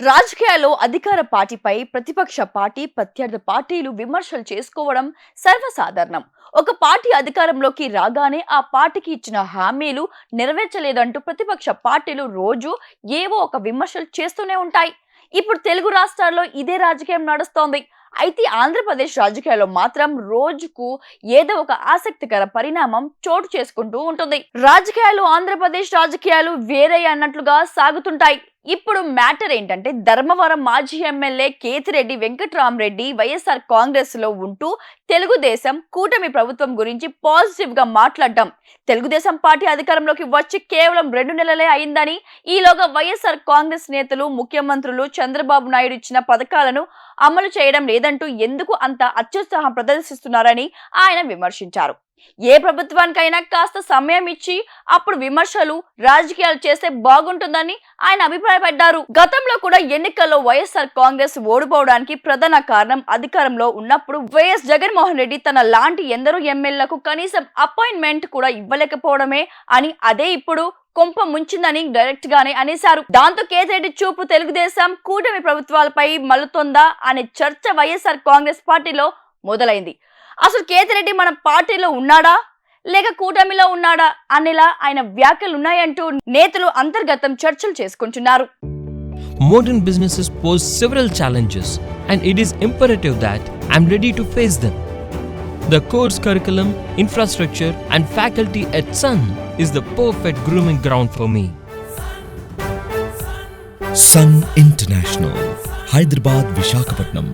రాజకీయాల్లో అధికార పార్టీపై ప్రతిపక్ష పార్టీ ప్రత్యర్థి పార్టీలు విమర్శలు చేసుకోవడం సర్వసాధారణం. ఒక పార్టీ అధికారంలోకి రాగానే ఆ పార్టీకి ఇచ్చిన హామీలు నెరవేర్చలేదంటూ ప్రతిపక్ష పార్టీలు రోజు ఏవో ఒక విమర్శలు చేస్తూనే ఉంటాయి. ఇప్పుడు తెలుగు రాష్ట్రాల్లో ఇదే రాజకీయం నడుస్తోంది. అయితే ఆంధ్రప్రదేశ్ రాజకీయాల్లో మాత్రం రోజుకు ఏదో ఒక ఆసక్తికర పరిణామం చోటు చేసుకుంటూ ఉంటుంది. ఆంధ్రప్రదేశ్ రాజకీయాలు వేరే అన్నట్లుగా సాగుతుంటాయి. ఇప్పుడు మ్యాటర్ ఏంటంటే, ధర్మవరం మాజీ ఎమ్మెల్యే కేతిరెడ్డి వెంకట్రామరెడ్డి వైఎస్ఆర్ కాంగ్రెస్ లో ఉంటూ తెలుగుదేశం కూటమి ప్రభుత్వం గురించి పాజిటివ్ గా మాట్లాడడం. తెలుగుదేశం పార్టీ అధికారంలోకి వచ్చి కేవలం 2 నెలలే అయిందని, ఈలోగా వైఎస్ఆర్ కాంగ్రెస్ నేతలు ముఖ్యమంత్రులు చంద్రబాబు నాయుడు ఇచ్చిన పథకాలను అమలు చేయడం లేదంటూ ఎందుకు అంత అత్యుత్సాహం ప్రదర్శిస్తున్నారని ఆయన విమర్శించారు. ఏ ప్రభుత్వానికైనా కాస్త సమయం ఇచ్చి అప్పుడు విమర్శలు రాజకీయాలు చేస్తే బాగుంటుందని ఆయన అభిప్రాయపడ్డారు. గతంలో కూడా ఎన్నికల్లో వైఎస్ఆర్ కాంగ్రెస్ ఓడిపోవడానికి ప్రధాన కారణం అధికారంలో ఉన్నప్పుడు వైఎస్ జగన్మోహన్ రెడ్డి తన లాంటి ఎందరో ఎమ్మెల్యేలకు కనీసం అపాయింట్మెంట్ కూడా ఇవ్వలేకపోవడమే అని, అదే ఇప్పుడు కొంప ముంచిందని డైరెక్ట్ గానే అనేశారు. దాంతో కేతిరెడ్డి చూపు తెలుగుదేశం కూటమి ప్రభుత్వాలపై మల్లుతోందా అనే చర్చ వైఎస్ఆర్ కాంగ్రెస్ పార్టీలో మొదలైంది. అసలు కేతిరెడ్డి మన పార్టీలో ఉన్నాడా లేక కూటమిలో ఉన్నాడా అనేలా ఆయన వ్యాఖ్యలు ఉన్నాయంటూ నేతలు అంతర్గతం చర్చలు చేసుకుంటున్నారు. Modern businesses pose several challenges and it is imperative that I'm ready to face them. The course curriculum, infrastructure and faculty at Sun is the perfect grooming ground for me. Sun International, Hyderabad, Visakhapatnam.